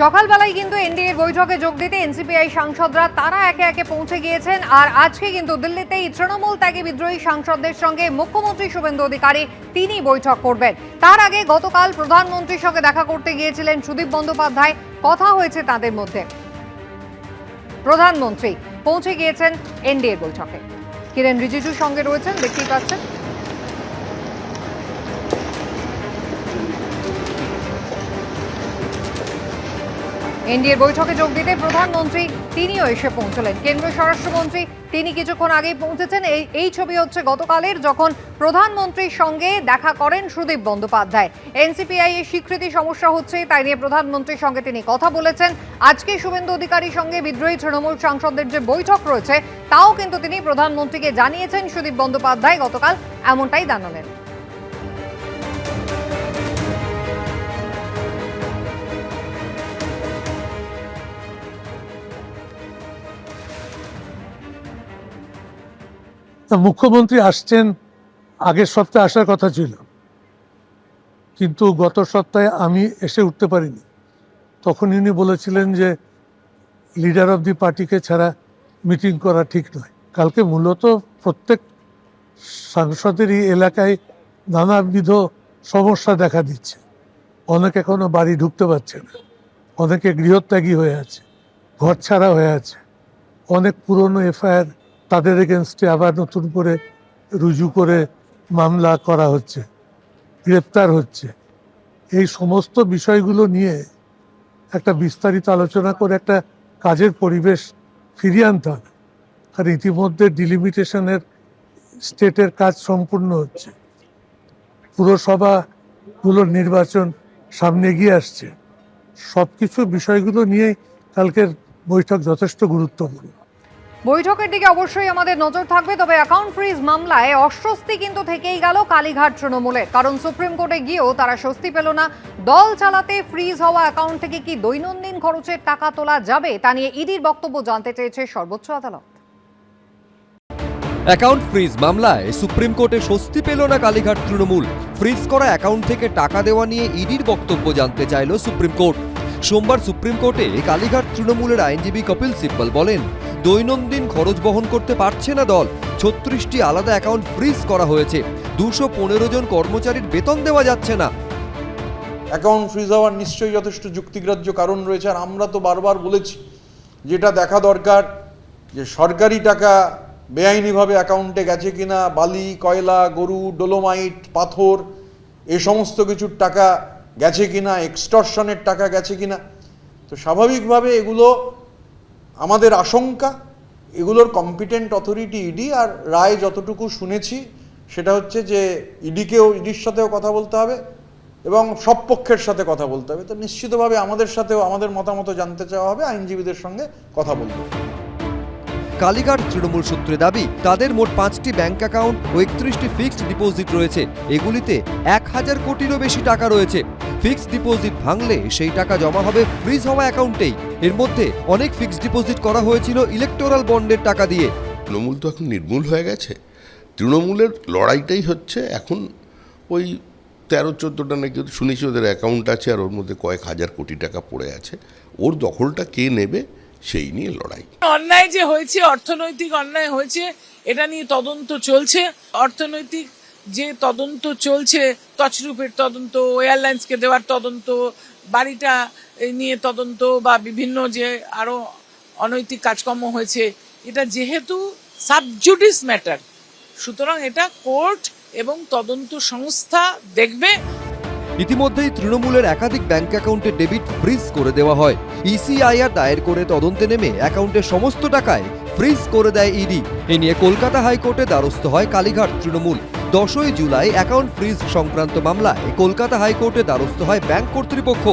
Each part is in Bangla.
সকালবেলায় কিন্তু এনডিএর বৈঠকে যোগ দিতে এনসিপিআই সাংসদরা তারা একে একে পৌঁছে গিয়েছেন। আর আজকে কিন্তু দিল্লিতেই তৃণমূল ত্যাগী বিদ্রোহী সাংসদদের সঙ্গে মুখ্যমন্ত্রী শুভেন্দু অধিকারী তিনি বৈঠক করবেন। তার আগে গতকাল প্রধানমন্ত্রীর সঙ্গে দেখা করতে গিয়েছিলেন সুদীপ বন্দ্যোপাধ্যায়, কথা হয়েছে তাদের মধ্যে। প্রধানমন্ত্রী পৌঁছে গিয়েছেন এনডিএর বৈঠকে। কিরেন রিজিজুর সঙ্গে রয়েছেন, দেখতেই পাচ্ছেন। এনডিএর বৈঠকে যোগ দিতে প্রধানমন্ত্রী তিনিও এসে পৌঁছলেন। কেন্দ্রীয় স্বরাষ্ট্রমন্ত্রী তিনি কিছুক্ষণ আগেই পৌঁছেছেন। এই ছবি হচ্ছে গতকালের, যখন প্রধানমন্ত্রীর সঙ্গে দেখা করেন সুদীপ বন্দ্যোপাধ্যায়। এনসিপিআই এর স্বীকৃতি সমস্যা হচ্ছে, তাই নিয়ে প্রধানমন্ত্রীর সঙ্গে তিনি কথা বলেছেন। আজকে শুভেন্দু অধিকারীর সঙ্গে বিদ্রোহী তৃণমূল সাংসদদের যে বৈঠক রয়েছে তাও কিন্তু তিনি প্রধানমন্ত্রীকে জানিয়েছেন। সুদীপ বন্দ্যোপাধ্যায় গতকাল এমনটাই জানালেন। মুখ্যমন্ত্রী আসছেন, আগের সপ্তাহে আসার কথা ছিল, কিন্তু গত সপ্তাহে আমি এসে উঠতে পারিনি। তখন উনি বলেছিলেন যে লিডার অফ দি পার্টিকে ছাড়া মিটিং করা ঠিক নয়। কালকে মূলত প্রত্যেক সাংসদেরই এলাকায় নানাবিধ সমস্যা দেখা দিচ্ছে। অনেক এখনো বাড়ি ঢুকতে পারছে না, অনেকে গৃহত্যাগী হয়ে আছে, ঘর ছাড়া হয়ে আছে, অনেক পুরনো এফআইআর তাদের এগেনস্টে আবার নতুন করে রুজু করে মামলা করা হচ্ছে, গ্রেপ্তার হচ্ছে। এই সমস্ত বিষয়গুলো নিয়ে একটা বিস্তারিত আলোচনা করে একটা কাজের পরিবেশ ফিরিয়ে আনতে হবে। আর ইতিমধ্যে ডিলিমিটেশনের স্টেটের কাজ সম্পূর্ণ হচ্ছে, পুরসভাগুলোর নির্বাচন সামনে এগিয়ে আসছে। সব কিছু বিষয়গুলো নিয়ে কালকের বৈঠক যথেষ্ট গুরুত্বপূর্ণ। বৈঠকের দিকে অবশ্যই আমাদের নজর থাকবে। তবে অ্যাকাউন্ট ফ্রিজ মামলায় অস্বস্তি কিন্তু থেকেই গেল কালীঘাট তৃণমূলের, কারণ সুপ্রিম কোর্টে গিয়েও তারা স্বস্তি পেল না। দল চালাতে ফ্রিজ হওয়া অ্যাকাউন্ট থেকে কি দৈনন্দিন খরচের টাকা তোলা যাবে, তা নিয়ে ইডির বক্তব্য জানতে চেয়েছে সর্বোচ্চ আদালত। অ্যাকাউন্ট ফ্রিজ মামলায় সুপ্রিম কোর্টে স্বস্তি পেল না কালীঘাট তৃণমূল। ফ্রিজ করা অ্যাকাউন্ট থেকে টাকা দেওয়া নিয়ে ইডির বক্তব্য জানতে চাইল সুপ্রিম কোর্ট। সোমবার সুপ্রিম কোর্টে কালীঘাট তৃণমূলের আইনজীবী কপিল সিব্বল বলেন, দৈনন্দিন খরচ বহন করতে পারছে না দল। 36টি আলাদা অ্যাকাউন্ট ফ্রিজ করা হয়েছে, 215 জন কর্মচারীর বেতন দেওয়া যাচ্ছে না। অ্যাকাউন্ট ফ্রিজ হওয়ার নিশ্চয়ই যথেষ্ট যুক্তিগ্রাহ্য কারণ রয়েছে। আর আমরা তো বারবার বলেছি, যেটা দেখা দরকার যে সরকারি টাকা বেআইনিভাবে অ্যাকাউন্টে গেছে কিনা, বালি, কয়লা, গরু, ডোলোমাইট, পাথর, এ সমস্ত কিছুর টাকা গেছে কিনা, এক্সটর্শনের টাকা গেছে কিনা। তো স্বাভাবিকভাবে এগুলো আমাদের আশঙ্কা। এগুলোর কম্পিটেন্ট অথরিটি ইডি। আর রায় যতটুকু শুনেছি সেটা হচ্ছে যে ইডির সাথেও কথা বলতে হবে এবং সব পক্ষের সাথে কথা বলতে হবে। তো নিশ্চিতভাবে আমাদের সাথেও আমাদের মতামত জানতে চাওয়া হবে, আইনজীবীদের সঙ্গে কথা বলতে হবে। কালীঘাট তৃণমূল সূত্রে দাবি, তাদের মোট 5টি ব্যাংক অ্যাকাউন্ট ও 31টি ফিক্সড ডিপোজিট রয়েছে। এগুলিতে 1000 কোটিরও বেশি টাকা রয়েছে। ফিক্সড ডিপোজিট ভাঙলে সেই টাকা জমা হবে ফ্রিজ হওয়া অ্যাকাউন্টেই। এর মধ্যে অনেক ফিক্সড ডিপোজিট করা হয়েছিল ইলেকটোরাল বন্ডের টাকা দিয়ে। তৃণমূল তো এখন নির্মূল হয়ে গেছে। তৃণমূলের লড়াইটাই হচ্ছে এখন ওই 13-14টা নাকি শুনেছি ওদের অ্যাকাউন্ট আছে, আর ওর মধ্যে কয়েক হাজার কোটি টাকা পড়ে আছে। ওর দখলটা কে নেবে সেই নিয়ে লড়াই। অন্যায় যে হয়েছে, অর্থনৈতিক অন্যায় হয়েছে, এটা নিয়ে তদন্ত চলছে। অর্থনৈতিক যে তদন্ত চলছে, তছরূপের তদন্ত, এয়ারলাইন্সকে দেওয়ার তদন্ত, বাড়িটা নিয়ে তদন্ত, বা বিভিন্ন যে আরো অনৈতিক কাজকর্ম হয়েছে, এটা যেহেতু সাবজুডিস ম্যাটার, সুতরাং এটা কোর্ট এবং তদন্ত সংস্থা দেখবে। ইতিমধ্যেই তৃণমূলের একাধিক ব্যাংক অ্যাকাউন্টে ডেবিট ফ্রিজ করে দেওয়া হয়। ইসিআইআর দায়ের করে তদন্তে নেমে অ্যাকাউন্টের সমস্ত টাকায় ফ্রিজ করে দেয় ইডি। এ নিয়ে কলকাতা হাইকোর্টে দ্বারস্থ হয় কালীঘাট তৃণমূল। 10ই জুলাই অ্যাকাউন্ট ফ্রিজ সংক্রান্ত মামলায় কলকাতা হাইকোর্টে দ্বারস্থ হয় ব্যাংক কর্তৃপক্ষ।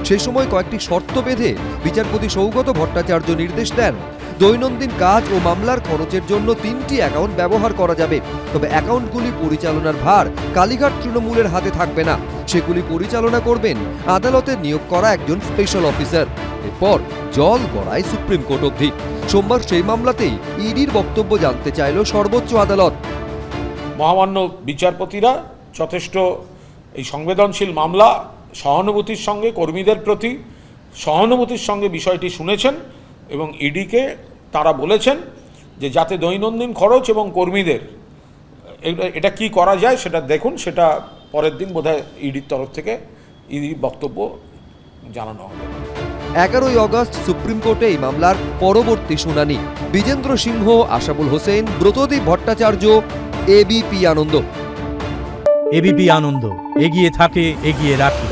সেই সময় কয়েকটি শর্ত বেঁধে বিচারপতি সৌগত ভট্টাচার্য নির্দেশ দেন, দৈনন্দিন কাজ ও মামলার খরচের জন্য 3টি অ্যাকাউন্ট ব্যবহার করা যাবে। তবে অ্যাকাউন্টগুলি পরিচালনার ভার কালীঘাট তৃণমূলের হাতে থাকবে না, সেগুলি পরিচালনা করবেন আদালতে নিয়োগ করা একজন স্পেশাল অফিসার। এরপর জল গড়ায় সুপ্রিম কোর্ট অবধি। সোমবার সেই মামলাতেই ইডির বক্তব্য জানতে চাইল সর্বোচ্চ আদালত। মহামান্য বিচারপতিরা যথেষ্ট এই সংবেদনশীল মামলা সহানুভূতির সঙ্গে কর্মীদের প্রতি সহানুভূতির সঙ্গে বিষয়টি শুনেছেন এবং ইডিকে তারা বলেছেন যে যাতে দৈনন্দিন খরচ এবং কর্মীদের এটা কি করা যায় সেটা দেখুন, সেটা পরের দিন বোধহয় ইডির তরফ থেকে ইডির বক্তব্য জানানো হবে। 11ই আগস্ট সুপ্রিম কোর্টে এই মামলার পরবর্তী শুনানি। বিজেন্দ্র সিংহ, আশাবুল হোসেন, ব্রতদীপ ভট্টাচার্য, এবিপি আনন্দ। এবিপি আনন্দ, এগিয়ে থাকে, এগিয়ে রাখে।